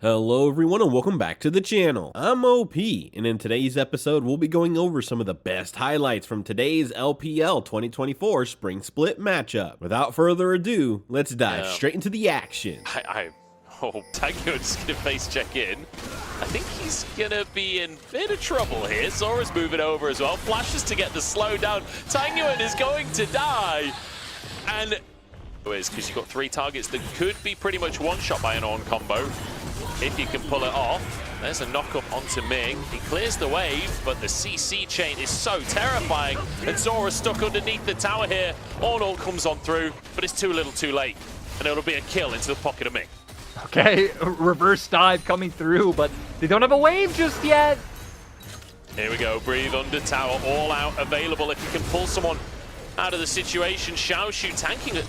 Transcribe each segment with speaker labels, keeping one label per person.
Speaker 1: Hello everyone and welcome back to the channel. I'm OP, and in today's episode we'll be going over some of the best highlights from today's LPL 2024 Spring Split matchup. Without further ado, let's dive straight into the action.
Speaker 2: Tango's gonna face check in. I think he's gonna be in a bit of trouble here. Zora's moving over as well. Flashes to get the slow down. Tango is going to die. And because you've got 3 targets that could be pretty much one-shot by an on combo. If you can pull it off. There's a knock-up onto Ming. He clears the wave, but the CC chain is so terrifying. And Zora's stuck underneath the tower here. All comes on through, but it's too little too late. And it'll be a kill into the pocket of Ming.
Speaker 3: Okay, reverse dive coming through, but they don't have a wave just yet.
Speaker 2: Here we go, breathe under tower, all out available. If you can pull someone out of the situation, Xiaoshu tanking it.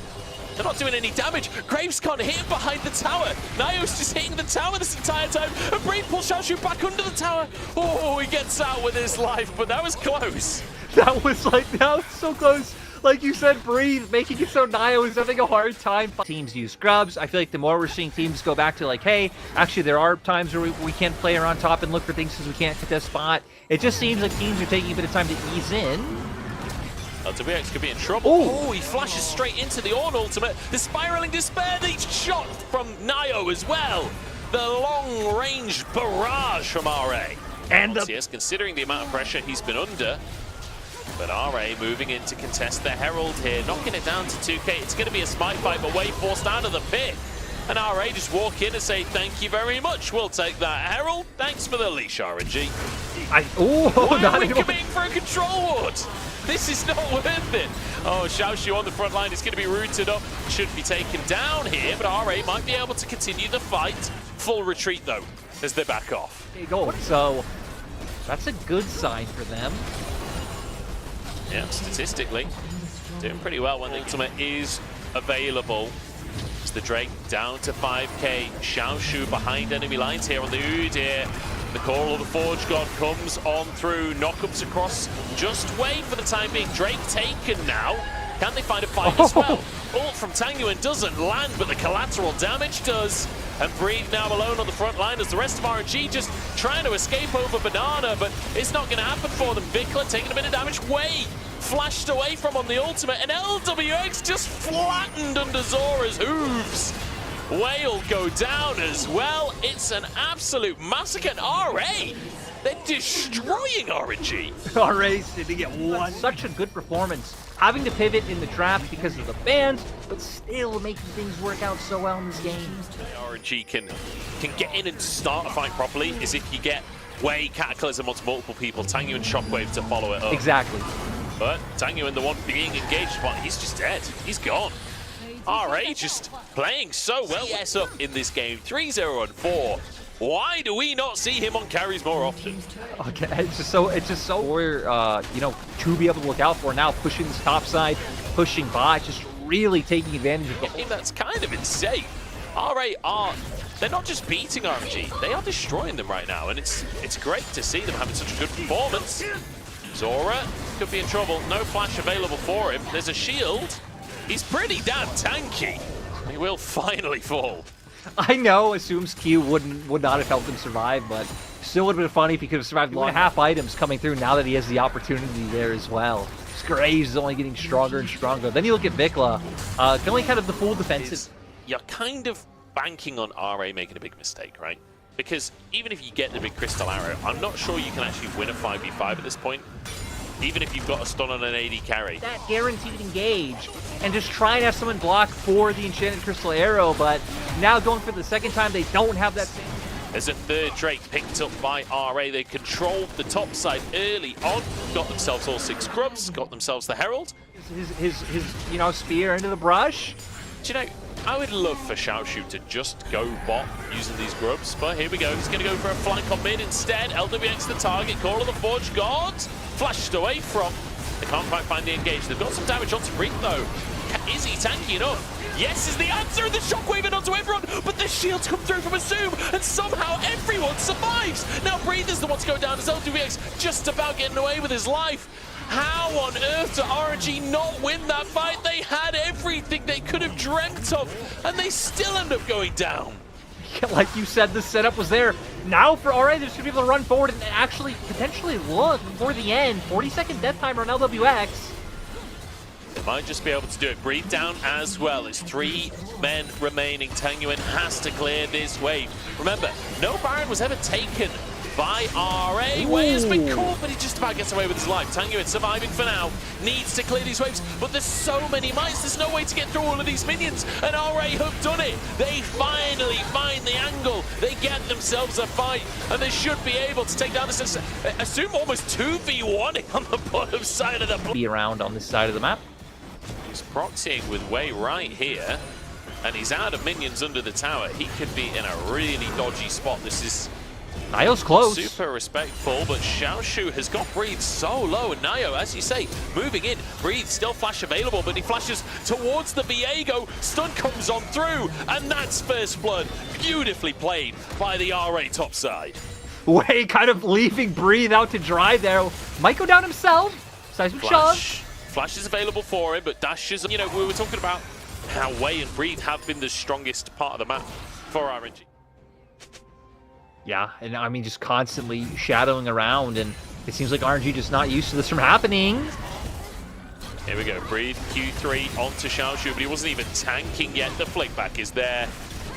Speaker 2: They're not doing any damage. Graves can't hit him behind the tower. Nio's just hitting the tower this entire time. And Breathe pulls Xiaoshu back under the tower. Oh, he gets out with his life, but that was close.
Speaker 3: That was so close. Like you said, Breathe, making it so Nio is having a hard time. Teams use scrubs. I feel like the more we're seeing teams go back to like, hey, actually there are times where we can't play around top and look for things because we can't get this spot. It just seems like teams are taking a bit of time to ease in.
Speaker 2: LWX could be in trouble. Oh, he flashes straight into the Ornn ultimate. The spiraling despair, the shot from Nio as well. The long-range barrage from RA. And yes, considering the amount of pressure he's been under. But RA moving in to contest the Herald here, knocking it down to 2K. It's going to be a smite fight, but Wave forced out of the pit. And RA just walk in and say, thank you very much. We'll take that. Herald, thanks for the leash, RNG. Why are we committing for a control ward? This is not worth it. Oh, Xiaoshu on the front line is going to be rooted up. Should be taken down here, but RA might be able to continue the fight. Full retreat, though, as they back off.
Speaker 3: There you go. So that's a good sign for them.
Speaker 2: Yeah, statistically, doing pretty well when the ultimate is available. It's the Drake down to 5k. Xiaoshu behind enemy lines here on the Udyr. The Call of the Forge God comes on through. Knockups across. Just wait for the time being. Drake taken now. Can they find a fight as well? Ult from Tanguin doesn't land, but the collateral damage does. And Breathe now alone on the front line as the rest of RNG just trying to escape over Banana, but it's not going to happen for them. Vikla taking a bit of damage. Way flashed away from on the ultimate, and LWX just flattened under Zora's hooves. Whale go down as well. It's an absolute massacre. And RA, they're destroying RNG.
Speaker 3: RA sitting at 1. Such a good performance. Having to pivot in the trap because of the bans, but still making things work out so well in this game.
Speaker 2: RNG can get in and start a fight properly is if you get Way Cataclysm onto multiple people, Tanguin and Shockwave to follow it up.
Speaker 3: Exactly.
Speaker 2: But Tanguin, the one being engaged, but he's just dead. He's gone. RA just playing so well. Yes, up in this game, 3-0 and 4. Why do we not see him on carries more often?
Speaker 3: Okay, it's just so we're to be able to look out for now, pushing this top side, pushing bot, just really taking advantage of the
Speaker 2: game. That's kind of insane. RA they're not just beating RNG, they are destroying them right now, and it's great to see them having such a good performance. Zora could be in trouble. No flash available for him. There's a shield. He's pretty damn tanky. He will finally fall.
Speaker 3: I know, assumes Q would not have helped him survive, but still would have been funny if he could have survived. 1.5 items coming through now that he has the opportunity there as well. Graves is only getting stronger and stronger. Then you look at Vikla, going kind of the full defensive.
Speaker 2: You're kind of banking on RA making a big mistake, right? Because even if you get the big crystal arrow, I'm not sure you can actually win a 5v5 at this point. Even if you've got a stun on an AD carry.
Speaker 3: That guaranteed engage, and just try and have someone block for the Enchanted Crystal Arrow, but now going for the second time, they don't have that same.
Speaker 2: There's a third Drake picked up by RA. They controlled the top side early on, got themselves all 6 scrubs, got themselves the Herald.
Speaker 3: His spear into the brush.
Speaker 2: Do you know, I would love for Xiaoshu to just go bot using these grubs, but here we go. He's going to go for a flank on mid instead. LWX the target. Call of the Forge God. Flashed away from. They can't quite find the engage. They've got some damage onto Breathe, though. Is he tanky enough? Yes is the answer, and the shockwave onto everyone, but the shields come through from Assume, and somehow everyone survives. Now Breathe is the one to go down as LWX, just about getting away with his life. How on earth did RNG not win that fight? They had everything they could have dreamt of, and they still end up going down.
Speaker 3: like you said, the setup was there. Now for RA, they're just going to be able to run forward and actually potentially look for the end. 40-second death timer on LWX.
Speaker 2: They might just be able to do it. Breathe down as well. It's 3 men remaining. Tanguyen has to clear this wave. Remember, no Baron was ever taken by RA. Wei has been caught, but he just about gets away with his life. Tanguyen surviving for now. Needs to clear these waves, but there's so many mites. There's no way to get through all of these minions, and RA have done it. They finally find the angle. They get themselves a fight, and they should be able to take down this. Assume almost 2v1 on the bottom side of the...
Speaker 3: Be around on this side of the map.
Speaker 2: He's proxying with Wei right here, and he's out of minions under the tower. He could be in a really dodgy spot. This is
Speaker 3: Nayo's close.
Speaker 2: super respectful, but Xiaoshu has got Breathe so low, and Nayo, as you say, moving in. Breathe still flash available, but he flashes towards the Viego. Stun comes on through, and that's first blood. Beautifully played by the RA top side.
Speaker 3: Wei kind of leaving Breathe out to dry there. Might go down himself. Seismic shove.
Speaker 2: Flash is available for him, but dashes, you know, we were talking about how Wei and Breathe have been the strongest part of the map for RNG.
Speaker 3: Yeah, and I mean, just constantly shadowing around, and it seems like RNG just not used to this from happening.
Speaker 2: Here we go, Breathe, Q3 onto Xiaoshu, but he wasn't even tanking yet. The flick back is there.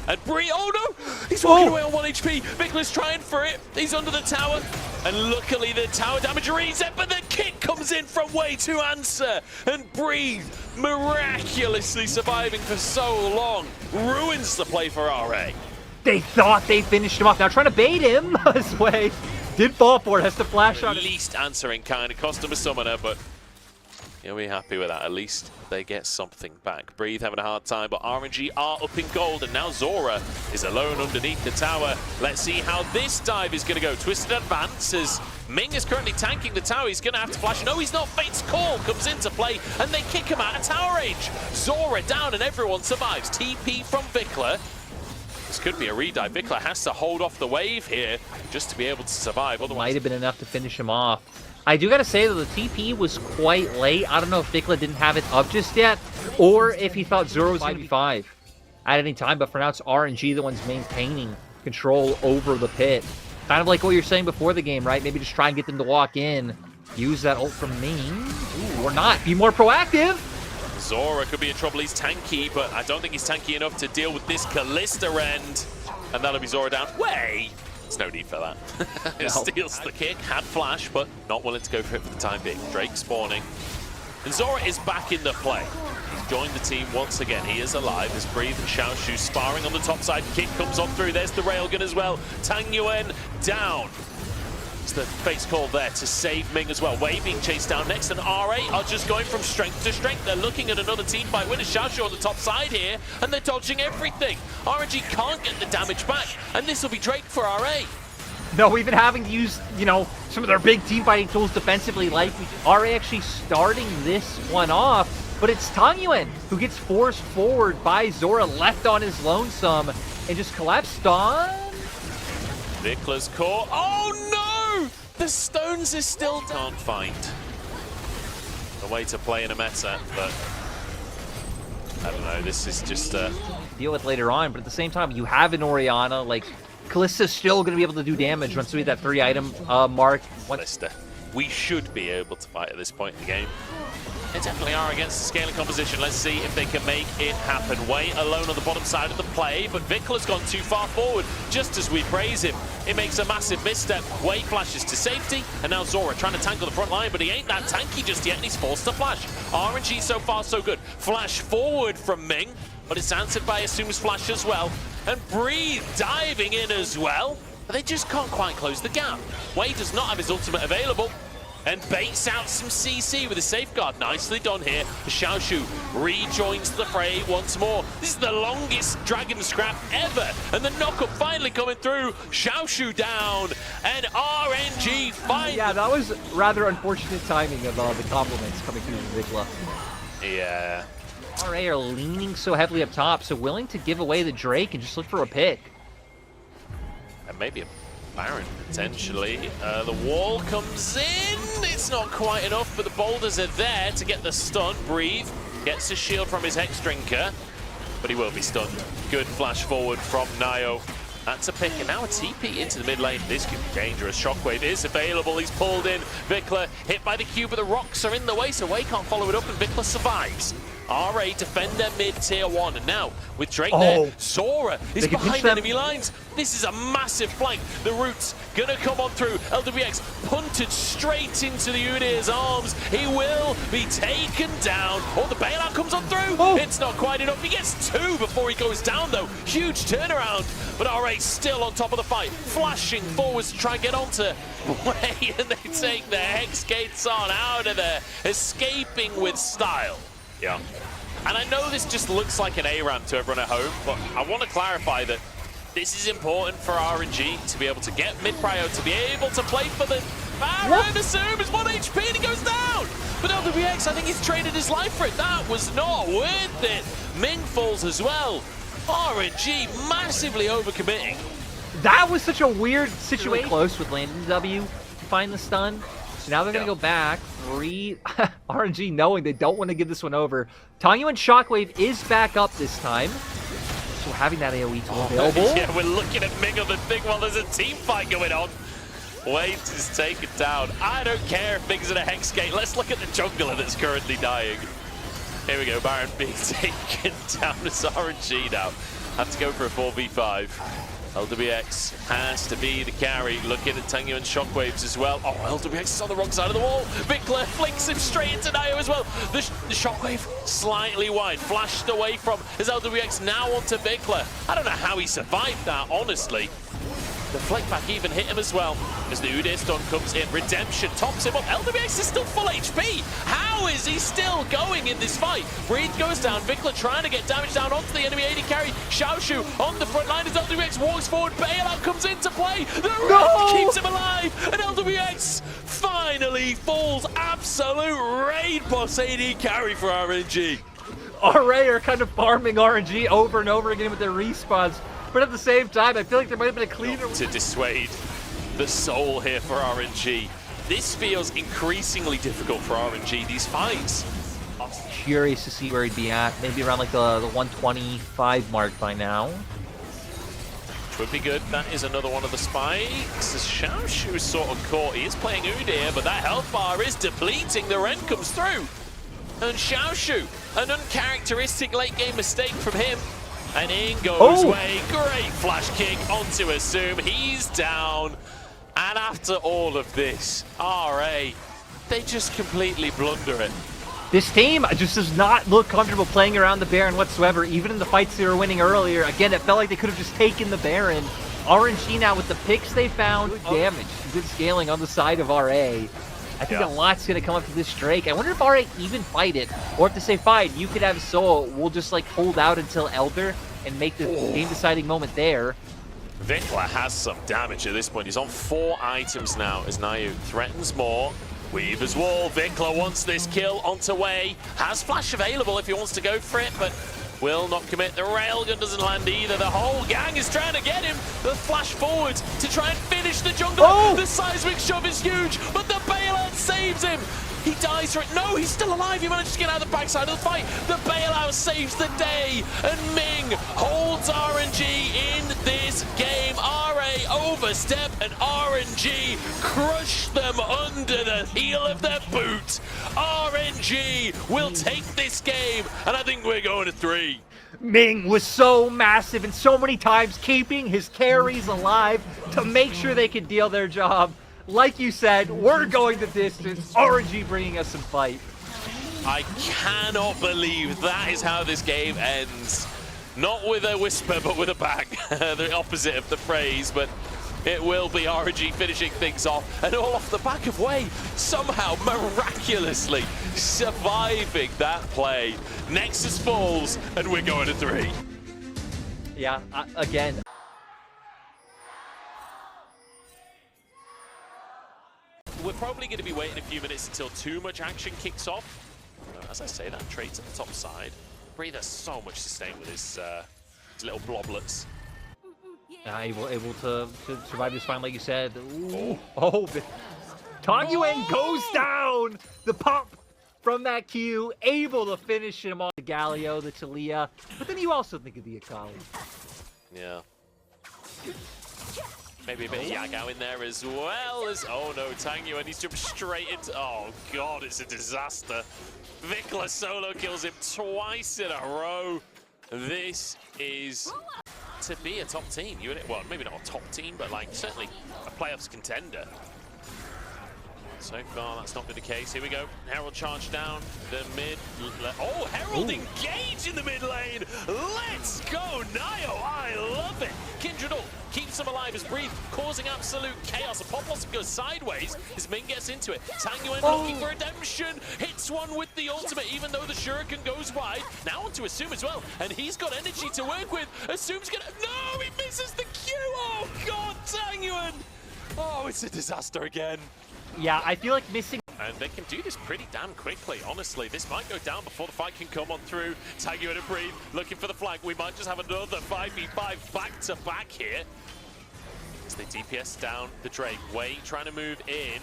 Speaker 2: And Breathe, oh no! He's walking away on 1 HP. Vikla's trying for it. He's under the tower. And luckily the tower damage reset, but the kick comes in from Wei to answer. And Breathe, miraculously surviving for so long, ruins the play for RA.
Speaker 3: They thought they finished him off. Now trying to bait him as Wei did fall for it. Has to flash on
Speaker 2: At least answering kind of cost him a summoner, but yeah, we're happy with that. At least they get something back. Breathe having a hard time, but RNG are up in gold, and now Zora is alone underneath the tower. Let's see how this dive is going to go. Twisted advance as Ming is currently tanking the tower. He's going to have to flash. No, he's not. Fate's Call comes into play, and they kick him out of tower range. Zora down, and everyone survives. TP from Vikla. This could be a redive. Vikla has to hold off the wave here just to be able to survive. Otherwise,
Speaker 3: might have been enough to finish him off. I do gotta say, though, the TP was quite late. I don't know if Vikla didn't have it up just yet, or if he thought Zoro was going to be 5 at any time, but for now it's RNG the one's maintaining control over the pit. Kind of like what you're saying before the game, right? Maybe just try and get them to walk in, use that ult from Ming, or not, be more proactive.
Speaker 2: Zora could be in trouble. He's tanky, but I don't think he's tanky enough to deal with this Callista end. And that'll be Zora down. Wei! There's no need for that.
Speaker 3: No.
Speaker 2: Steals the kick, had flash, but not willing to go for it for the time being. Drake spawning. And Zora is back in the play. He's joined the team once again. He is alive. There's Breathe and Xiaoshu sparring on the top side. Kick comes on through. There's the railgun as well. Tanguyen down. It's the Fate's Call there to save Ming as well. Wei being chased down next, and RA are just going from strength to strength. They're looking at another team fight. Winner Xiaoshu on the top side here, and they're dodging everything. RNG can't get the damage back, and this will be Drake for RA.
Speaker 3: No, even having to use, you know, some of their big team fighting tools defensively, like RA actually starting this one off, but it's Tanguyen who gets forced forward by Zora, left on his lonesome, and just collapsed on...
Speaker 2: Vikla's caught. Oh no! The stones is still can't find a way to play in a meta, but I don't know, this is just
Speaker 3: deal with later on, but at the same time, you have an Orianna, like, Callista's still going to be able to do damage once we hit that 3-item mark.
Speaker 2: Calista. We should be able to fight at this point in the game. They definitely are against the scaling composition. Let's see if they can make it happen. Wei alone on the bottom side of the play, but Vikla's gone too far forward, just as we praise him. It makes a massive misstep. Wei flashes to safety, and now Zora trying to tackle the front line, but he ain't that tanky just yet, and he's forced to flash. RNG so far so good. Flash forward from Ming, but it's answered by Assume's flash as well. And Breathe diving in as well, but they just can't quite close the gap. Wei does not have his ultimate available, and baits out some CC with a safeguard. Nicely done here. Xiaoshu rejoins the fray once more. This is the longest Dragon scrap ever, and the knockup finally coming through. Xiaoshu down, and RNG finally...
Speaker 3: Yeah, that was rather unfortunate timing of the compliments coming through Vikla.
Speaker 2: Yeah.
Speaker 3: RA are leaning so heavily up top, so willing to give away the Drake and just look for a pick.
Speaker 2: And maybe a Baron, potentially. The wall comes in. It's not quite enough, but the boulders are there to get the stun. Breathe gets a shield from his Hex Drinker, but he will be stunned. Good flash forward from Nayo. That's a pick, and now a TP into the mid lane. This could be dangerous. Shockwave is available. He's pulled in. Vikla hit by the Q, but the rocks are in the way, so Way can't follow it up, and Vikla survives. RA defend their mid tier 1, and now with Drake there, Sora is behind enemy lines. This is a massive flank. The Roots gonna come on through. LWX punted straight into the Udyr's arms. He will be taken down. Oh, the bailout comes on through. It's not quite enough. He gets 2 before he goes down though. Huge turnaround, but RA still on top of the fight, flashing forwards to try and get onto Way, and they take the Hex Gates on out of there, escaping with style. Yeah. And I know this just looks like an A-ramp to everyone at home, but I want to clarify that this is important for RNG to be able to get mid-prio, to be able to play for the Baron. Assume is 1 HP and he goes down. But LWX, I think he's traded his life for it. That was not worth it. Ming falls as well. RNG massively overcommitting.
Speaker 3: That was such a weird situation. Close with landing the W to find the stun. So now they're going to go back. RNG knowing they don't want to give this one over. Tangyuan Shockwave is back up this time. So having that AoE tool available.
Speaker 2: Yeah, we're looking at Ming on the thing while there's a team fight going on. Wait is taken down. I don't care if Ming's in a Hex Gate. Let's look at the jungler that's currently dying. Here we go, Baron being taken down as RNG now. Have to go for a 4v5. LWX has to be the carry. Looking at Tangyuan Shockwaves as well. Oh, LWX is on the wrong side of the wall. Vikla flicks him straight into Nio as well. The Shockwave slightly wide, flashed away from his LWX now onto Vikla. I don't know how he survived that, honestly. The flick back even hit him as well as the Udyr stun comes in. Redemption tops him up. LWX is still full HP. How is he still going in this fight? Breathe goes down. Vikla trying to get damage down onto the enemy AD carry. Xiaoshu on the front line as LWX walks forward. Bailout comes into play. The red keeps him alive. And LWX finally falls. Absolute raid boss AD carry for RNG.
Speaker 3: RA are kind of farming RNG over and over again with their respawns. But at the same time, I feel like there might have been a cleaner
Speaker 2: to dissuade the soul here for RNG. This feels increasingly difficult for RNG, these fights.
Speaker 3: I'm curious to see where he'd be at. Maybe around like the 125 mark by now.
Speaker 2: Would be good. That is another one of the spikes. As Xiaoshu is sort of caught. He is playing Udyr, but that health bar is depleting. The Ren comes through. And Xiaoshu, an uncharacteristic late game mistake from him. And in goes Way. Great flash kick onto Assume. He's down. And after all of this, RA, they just completely blunder it.
Speaker 3: This team just does not look comfortable playing around the Baron whatsoever, even in the fights they were winning earlier. Again, it felt like they could have just taken the Baron. RNG now with the picks they found, good damage, good scaling on the side of RA. I think a lot's going to come up to this Drake. I wonder if RA even fight it, or if they say, fine, you could have Soul, we'll just like hold out until Elder and make the game-deciding moment there.
Speaker 2: Vikla has some damage at this point. He's on 4 items now as Nio threatens more. Weaver's Wall, Vikla wants this kill onto Way. Has flash available if he wants to go for it, but will not commit. The railgun doesn't land either. The whole gang is trying to get him. The flash forward to try and finish the jungler. The seismic shove is huge, but the bailout saves him. He dies for it. No, he's still alive. He manages to get out of the backside of the fight. The bailout saves the day. And Ming holds RNG in this game. RA overstep and RNG crush them under the heel of their boot. RNG will take this game, and I think we're going to 3.
Speaker 3: Ming was so massive and so many times keeping his carries alive to make sure they could deal their job. Like you said, we're going the distance. RNG bringing us some fight.
Speaker 2: I cannot believe that is how this game ends. Not with a whisper, but with a bang. The opposite of the phrase, but it will be RNG finishing things off. And all off the back of Way, somehow miraculously surviving that play. Nexus falls, and we're going to 3.
Speaker 3: Yeah, again.
Speaker 2: We're probably going to be waiting a few minutes until too much action kicks off. As I say, that trade's at the top side. Breathe has so much sustain with his little bloblets.
Speaker 3: Able to survive this fight, like you said. Tangyuan goes down! The pop from that Q, able to finish him off the Galio, the Talia. But then you also think of the Akali.
Speaker 2: Yeah. Maybe a bit of Yagao in there as well as, oh no, Tangyuan, and he's jumped straight into, oh god, it's a disaster. Vikla solo kills him twice in a row. This is to be a top team. Well, maybe not a top team, but like certainly a playoffs contender. So far, that's not been the case. Here we go. Herald charge down the mid. Oh, Herald engage in the mid lane. Let's go, Nio. I love it. Kindred ult keeps him alive as Breathe, causing absolute chaos. A pop blossom goes sideways as Ming gets into it. Tangyuan looking for redemption. Hits one with the ultimate, even though the Shuriken goes wide. Now onto Assume as well. And he's got energy to work with. Assume's gonna. No, he misses the Q. Oh, God, Tangyuan. Oh, it's a disaster again.
Speaker 3: Yeah, I feel like missing.
Speaker 2: And they can do this pretty damn quickly, honestly. This might go down before the fight can come on through. Tangyuan and Breathe looking for the flag. We might just have another 5v5 back-to-back here. As they DPS down the Drake. Wei trying to move in.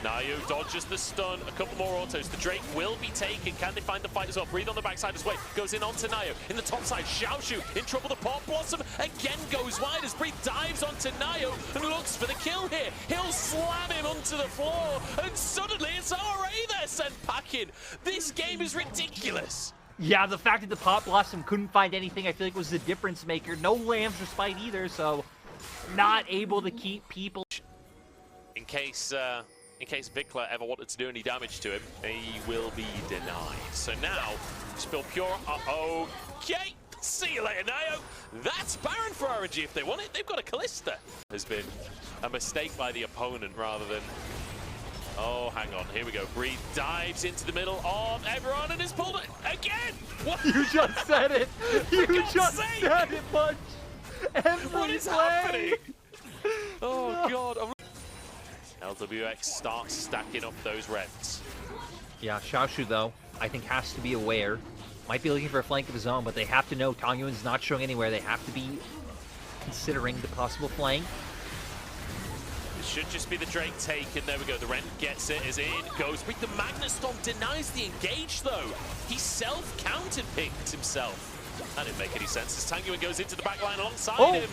Speaker 2: Nayu dodges the stun. A couple more autos. The Drake will be taken. Can they find the fight as well? Breathe on the backside as Wei goes in onto Nayu. In the top side, Xiaoshu in trouble. The Pop Blossom again goes wide as Breathe dives onto Nayu and looks for the kill here. He'll slam him onto the floor and suddenly it's RA there sent packing. This game is ridiculous.
Speaker 3: Yeah, the fact that the Pop Blossom couldn't find anything, I feel like was the difference maker. No Lamb's Respite either, so not able to keep people.
Speaker 2: In case Vikla ever wanted to do any damage to him, he will be denied. So now, Spill Pure, okay, see you later, Nayo. That's Baron for RNG if they want it. They've got a Callista. Has been a mistake by the opponent rather than, oh, hang on, here we go. Breathe dives into the middle of everyone and is pulled it again. What?
Speaker 3: You just said it. You just said it, Bunch.
Speaker 2: What is happening? Oh, God. LWX starts stacking up those reds.
Speaker 3: Yeah, Xiaoshu, though, I think has to be aware. Might be looking for a flank of his own, but they have to know Tangyuan's not showing anywhere. They have to be considering the possible flank.
Speaker 2: It should just be the Drake taken. There we go. The Ren gets it, is in, goes with the Magnet Storm, denies the engage, though. He self-counter-picked himself. That didn't make any sense as Tangyuan goes into the backline alongside him.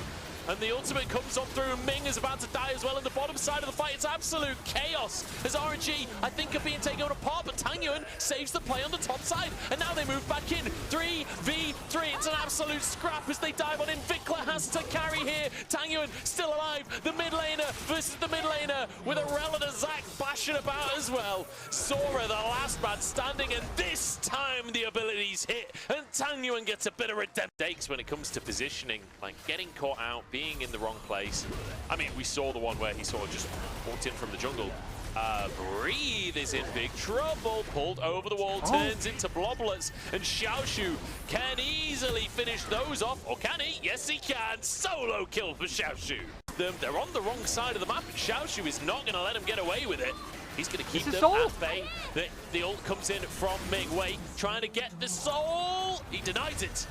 Speaker 2: And the ultimate comes on through. Ming is about to die as well in the bottom side of the fight. It's absolute chaos as RNG, I think, are being taken apart, but Tangyuan saves the play on the top side. And now they move back in. 3v3. It's an absolute scrap as they dive on in. Vikla has to carry here. Tangyuan still alive. The mid laner versus the mid laner with a Rel and a Zac bashing about as well. Sora, the last man standing, and this time the abilities hit. And Tangyuan gets a bit of redemption. Stakes when it comes to positioning, like getting caught out, being in the wrong place. I mean, we saw the one where he sort of just walked in from the jungle. Breathe is in big trouble, pulled over the wall, turns into bloblets, and Xiaoshu can easily finish those off, or can he? Yes, he can. Solo kill for Xiaoshu. They're on the wrong side of the map, and Xiaoshu is not going to let him get away with it. He's going to keep them at bay. The ult comes in from Ming Wei, trying to get the soul. He denies it.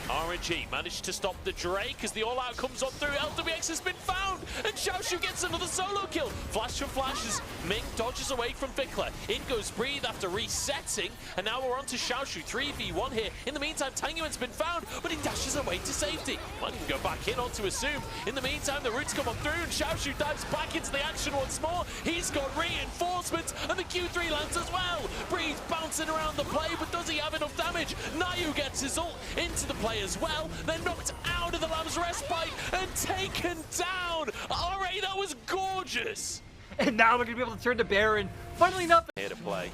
Speaker 2: RNG managed to stop the Drake as the all-out comes on through. LWX has been found, and Xiaoshu gets another solo kill. Flash from flashes. Ming dodges away from Vikla. In goes Breathe after resetting, and now we're on to Xiaoshu. 3v1 here. In the meantime, Tangyuan's been found, but he dashes away to safety. Might even go back in onto Assume. In the meantime, the roots come on through, and Xiaoshu dives back into the action once more. He's got reinforcements, and the Q3 lands as well. Breathe bouncing around the play, but does he have enough damage? Nayu gets his ult into the play as well. They're knocked out of the Lamb's Respite and taken down. Alright, that was gorgeous.
Speaker 3: And now they're going to be able to turn to Baron. Funnily enough,
Speaker 2: here to play.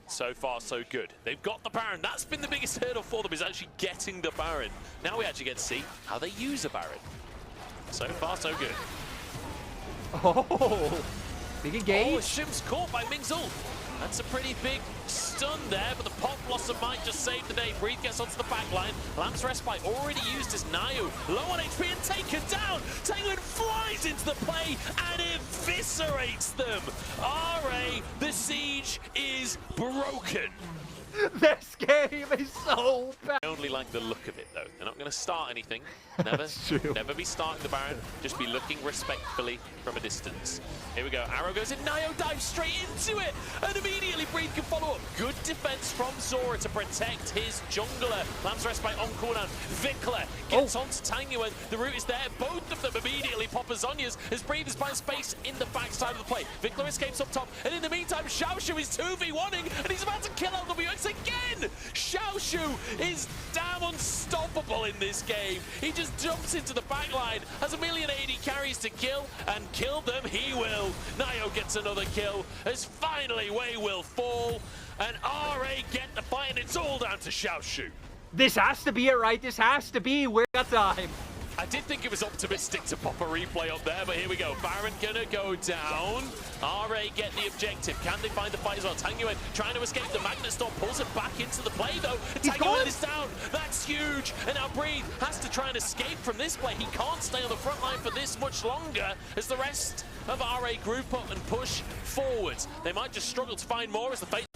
Speaker 2: So far, so good. They've got the Baron. That's been the biggest hurdle for them, is actually getting the Baron. Now we actually get to see how they use a Baron. So far, so good.
Speaker 3: Oh, big engage.
Speaker 2: Oh, Shim's caught by Ming's ult. That's a pretty big stun there, but the Pop Blossom might just save the day. Breathe gets onto the back line. Lamb's Respite already used as Nayu. Low on HP and taken down. Tangyuan flies into the play and eviscerates them. RA, the siege is broken.
Speaker 3: This game is so bad.
Speaker 2: I only like the look of it, though. They're not going to start anything. Never be starting the Baron. Just be looking respectfully from a distance. Here we go. Arrow goes in. Nio dives straight into it. And immediately Breathe can follow up. Good defense from Zora to protect his jungler. Lamb's Respite on cooldown. Vikla gets onto Tanguy. The root is there. Both of them immediately pop as Zhonya's as Breathe is buying space in the backside of the play. Vikla escapes up top. And in the meantime, Xiaoshu is 2v1ing. And he's about to kill LWX again. Xiaoshu is damn unstoppable in this game. He just jumps into the backline, has 1,080,000 carries to kill, and kill them he will. Nio gets another kill, as finally Wei will fall, and RA get the fight, and it's all down to Xiaoshu.
Speaker 3: This has to be it, right? This has to be. We're got time.
Speaker 2: I did think it was optimistic to pop a replay up there, but here we go. Baron gonna go down. RA get the objective. Can they find the fight as well? Tanguy trying to escape. The Magnet Storm pulls it back into the play, though. Tanguy is down. That's huge. And now Breathe has to try and escape from this play. He can't stay on the front line for this much longer as the rest of RA group up and push forwards. They might just struggle to find more as the fate.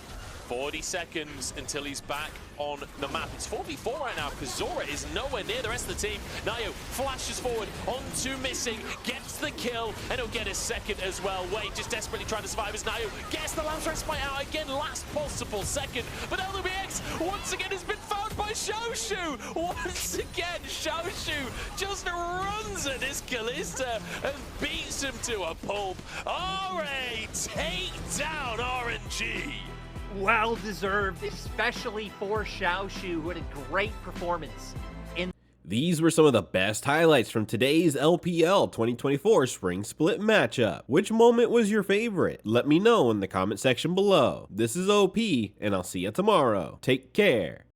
Speaker 2: 40 seconds until he's back on the map. It's 4v4 right now because Zora is nowhere near the rest of the team. Nio flashes forward onto Missing, gets the kill, and he'll get a second as well. Wade just desperately trying to survive as Nio gets the Lamb's Respite out again, last possible second. But LWX once again has been found by Xiaoshu. Once again, Xiaoshu just runs at his Kalista and beats him to a pulp. RA take down RNG.
Speaker 3: Well deserved, especially for Xiaoshu, who had a great performance.
Speaker 1: These were some of the best highlights from today's LPL 2024 Spring Split matchup. Which moment was your favorite? Let me know in the comment section below. This is OP, and I'll see you tomorrow. Take care.